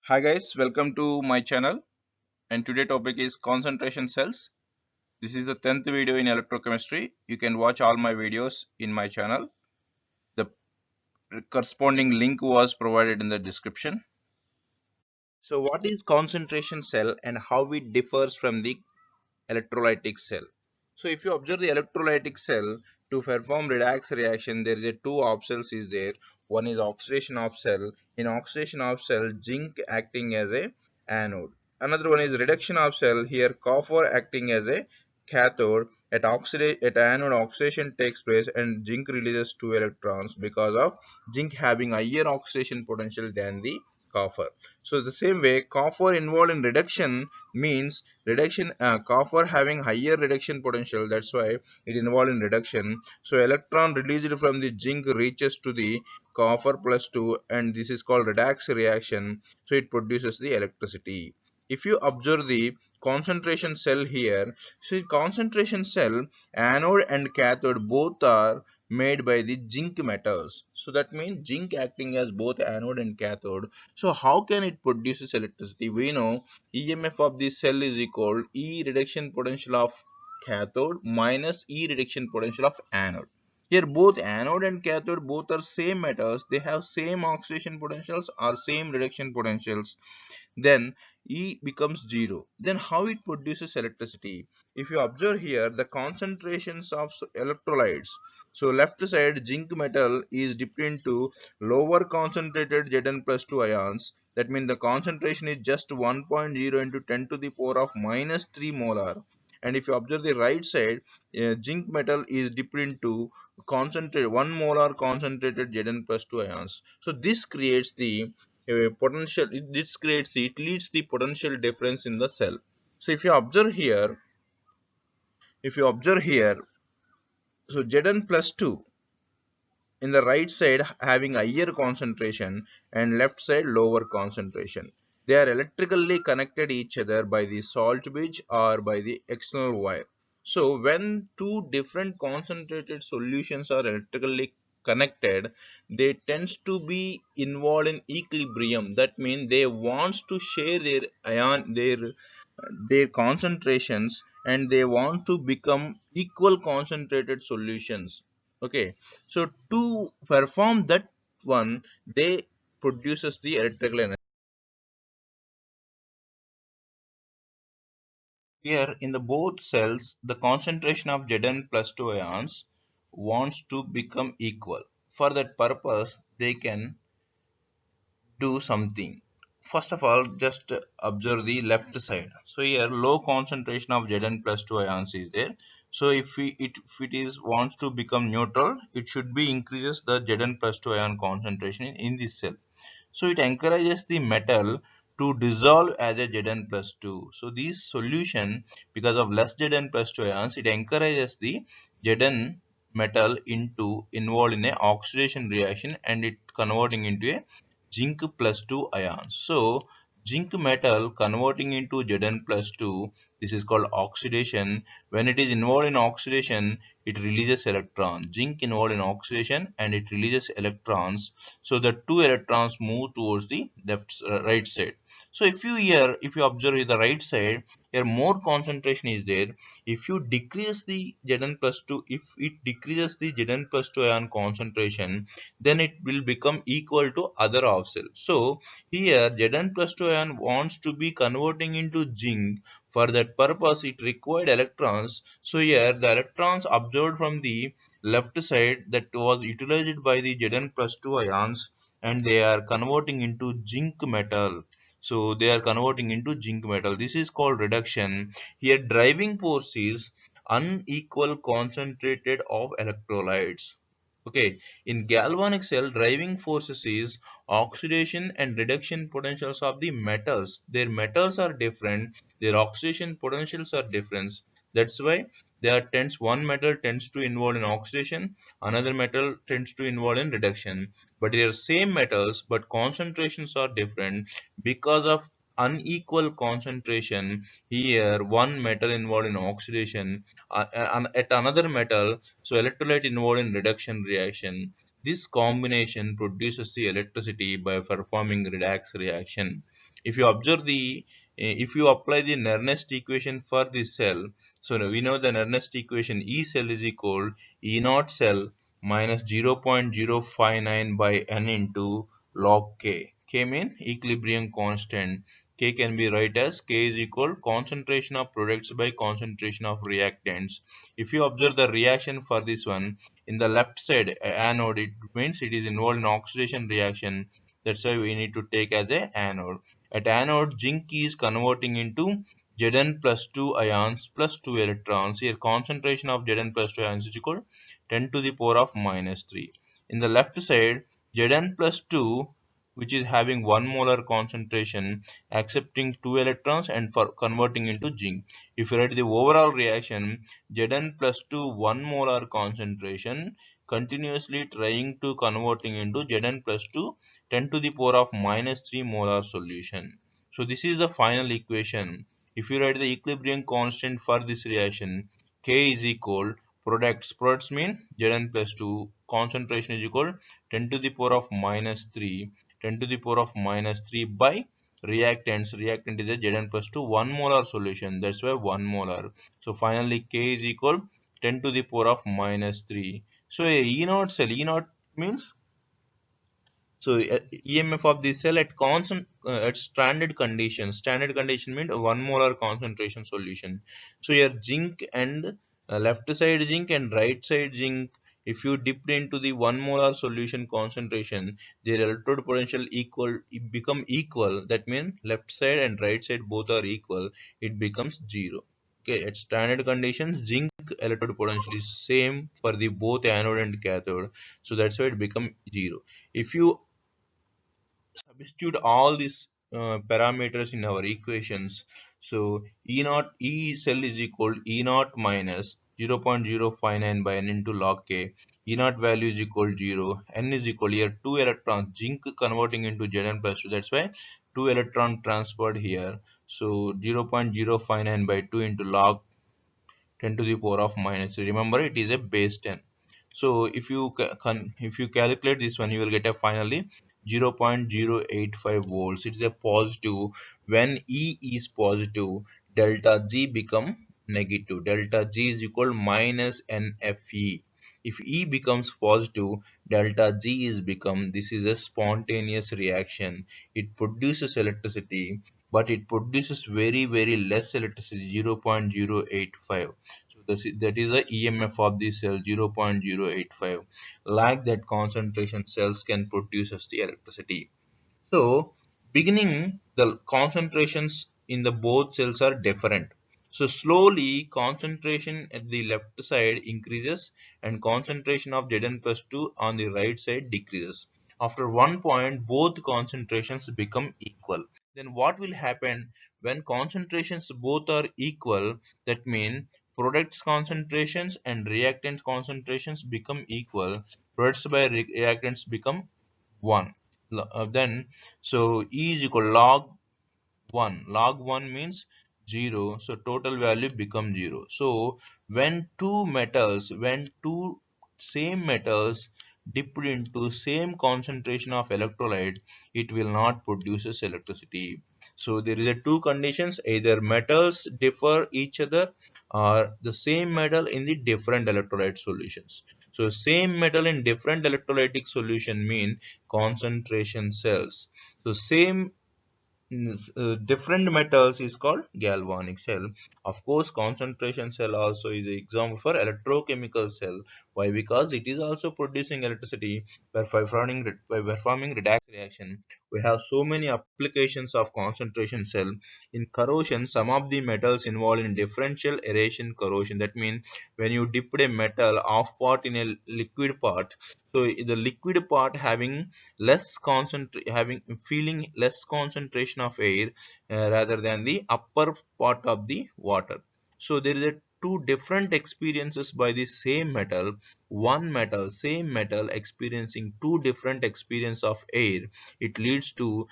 Hi guys, welcome to my channel, and today topic is concentration cells. This is the 10th video in electrochemistry. You can watch all my videos in my channel. The corresponding link was provided in the description. So what is concentration cell and how it differs from the electrolytic cell? So if you observe the electrolytic cell, to perform redox reaction, there is a two options is there. One is oxidation of cell. In oxidation of cell, zinc acting as a anode. Another one is reduction of cell. Here copper acting as a cathode. At anode, oxidation takes place and zinc releases two electrons because of zinc having higher oxidation potential than the copper. So the same way, copper involved in reduction means reduction, copper having higher reduction potential, that's why it involved in reduction. So electron released from the zinc reaches to the copper plus 2, and this is called redox reaction. So it produces the electricity. If you observe the concentration cell here, so concentration cell, anode and cathode both are made by the zinc metals. So that means zinc acting as both anode and cathode. So how can it produces electricity? We know EMF of this cell is equal E reduction potential of cathode minus E reduction potential of anode. Here both anode and cathode both are same metals. They have same oxidation potentials or same reduction potentials. Then E becomes 0. Then how it produces electricity? If you observe here the concentrations of electrolytes. So left side zinc metal is dipped into lower concentrated Zn plus 2 ions. That means the concentration is just 1.0 into 10 to the power of minus 3 molar. And if you observe the right side, zinc metal is dipped into concentrate 1 molar concentrated Zn plus 2 ions. So this creates the potential. This creates it leads the potential difference in the cell. So if you observe here, so Zn plus 2 in the right side having higher concentration and left side lower concentration. They are electrically connected each other by the salt bridge or by the external wire. So when two different concentrated solutions are electrically connected, they tends to be involved in equilibrium. That means they wants to share their concentrations, and they want to become equal concentrated solutions. Okay, so to perform that one, they produces the electrical energy. Here in the both cells, the concentration of Zn plus 2 ions wants to become equal. For that purpose, they can do something. First of all, just observe the left side. So here low concentration of Zn plus 2 ions is there. So if it is wants to become neutral, it should be increases the Zn plus 2 ion concentration in this cell. So it encourages the metal to dissolve as a Zn plus 2. So this solution, because of less Zn plus 2 ions, it encourages the Zn metal into involved in a oxidation reaction, and it converting into a zinc plus 2 ions. So zinc metal converting into Zn plus 2, this is called oxidation. When it is involved in oxidation, it releases electrons. Zinc involved in oxidation and it releases electrons. So the two electrons move towards the right side. So if you observe the right side, here more concentration is there. If you decrease the Zn plus 2, if it decreases the Zn plus 2 ion concentration, then it will become equal to other half cell. So here Zn plus 2 ion wants to be converting into zinc. For that purpose, it required electrons. So here the electrons absorbed from the left side that was utilized by the Zn plus 2 ions, and they are converting into zinc metal. So they are converting into zinc metal. This is called reduction. Here driving force is unequal concentrated of electrolytes. Okay, in galvanic cell, driving forces is oxidation and reduction potentials of the metals. Their metals are different, their oxidation potentials are different. That's why one metal tends to involve in oxidation, another metal tends to involve in reduction. But they are same metals, but concentrations are different because of unequal concentration. Here, one metal involved in oxidation, at another metal, so electrolyte involved in reduction reaction. This combination produces the electricity by performing redox reaction. If you observe if you apply the Nernst equation for this cell, so now we know the Nernst equation E cell is equal E naught cell minus 0.059 by N into log K. K mean equilibrium constant. K can be write as K is equal concentration of products by concentration of reactants. If you observe the reaction for this one, in the left side anode, it means it is involved in oxidation reaction. That's why we need to take as a anode. At anode, zinc is converting into Zn plus 2 ions plus 2 electrons. Here concentration of Zn plus 2 ions is equal 10 to the power of minus 3. In the left side, Zn plus 2, which is having 1 molar concentration, accepting 2 electrons and for converting into zinc. If you write the overall reaction, Zn plus 2 1 molar concentration continuously trying to converting into Zn plus 2 10 to the power of minus 3 molar solution. So this is the final equation. If you write the equilibrium constant for this reaction, K is equal products mean Zn plus 2 concentration is equal 10 to the power of minus 3 10 to the power of minus 3 by reactant is a Zn plus 2 1 molar solution, that's why 1 molar. So finally K is equal 10 to the power of minus 3. So a E naught cell, E naught means, so EMF of the cell at constant at standard condition. Standard condition means 1 molar concentration solution. So your zinc and left side zinc and right side zinc, if you dipped into the 1 molar solution concentration, their electrode potential become equal. That means left side and right side both are equal. It becomes 0. Okay, at standard conditions, zinc electrode potential is same for the both anode and cathode. So that's why it become 0. If you substitute all these parameters in our equations, so E naught E cell is equal E naught minus 0.059 by N into log K. E naught value is equal 0. N is equal here 2 electrons. Zinc converting into Zn plus 2. That's why 2 electron transferred here. So 0.059 by 2 into log 10 to the power of minus 3. Remember, it is a base 10. So if you calculate this one, you will get a finally 0.085 volts. It is a positive. When E is positive, delta G become negative. Delta G is equal minus NFE. If E becomes positive, delta G is become, this is a spontaneous reaction. It produces electricity, but it produces very less electricity, 0.085. So that is the EMF of the cell, 0.085. Like that, concentration cells can produce as the electricity. So beginning, the concentrations in the both cells are different. So slowly concentration at the left side increases and concentration of Zn plus 2 on the right side decreases. After one point, both concentrations become equal. Then what will happen when concentrations both are equal? That means products concentrations and reactant concentrations become equal. Products by reactants become 1. Then so E is equal log 1. Log 1 means 0, so total value becomes 0. So when two same metals dipped into same concentration of electrolyte, it will not produce electricity. So there is a two conditions: either metals differ each other or the same metal in the different electrolyte solutions. So same metal in different electrolytic solution mean concentration cells. So same different metals is called galvanic cell. Of course, concentration cell also is an example for electrochemical cell. Why? Because it is also producing electricity by performing redox reaction. We have so many applications of concentration cell. In corrosion, some of the metals involved in differential aeration corrosion. That means when you dipped a metal off part in a liquid part, so the liquid part having feeling less concentration of air rather than the upper part of the water. So there is a two different experiences by the same metal. One metal, same metal experiencing two different experience of air. It leads to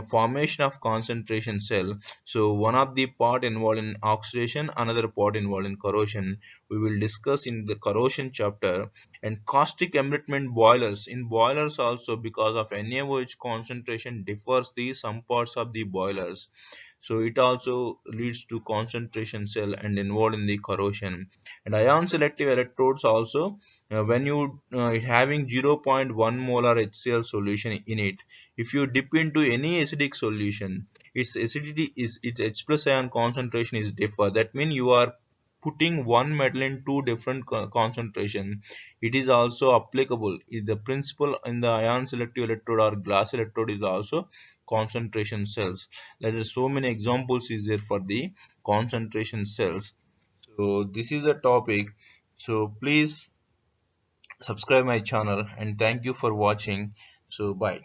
formation of concentration cell. So one of the part involved in oxidation, another part involved in corrosion. We will discuss in the corrosion chapter. And caustic enrichment boilers. In boilers also, because of NaOH concentration differs the some parts of the boilers, so it also leads to concentration cell and involved in the corrosion. And ion selective electrodes also, when you it having 0.1 molar HCl solution in it, if you dip into any acidic solution, its acidity is its H plus ion concentration is differ. That means you are putting one metal in two different concentration. It is also applicable. The principle in the ion selective electrode or glass electrode is also concentration cells. There are so many examples is there for the concentration cells. So this is the topic. So please subscribe my channel and thank you for watching. So bye.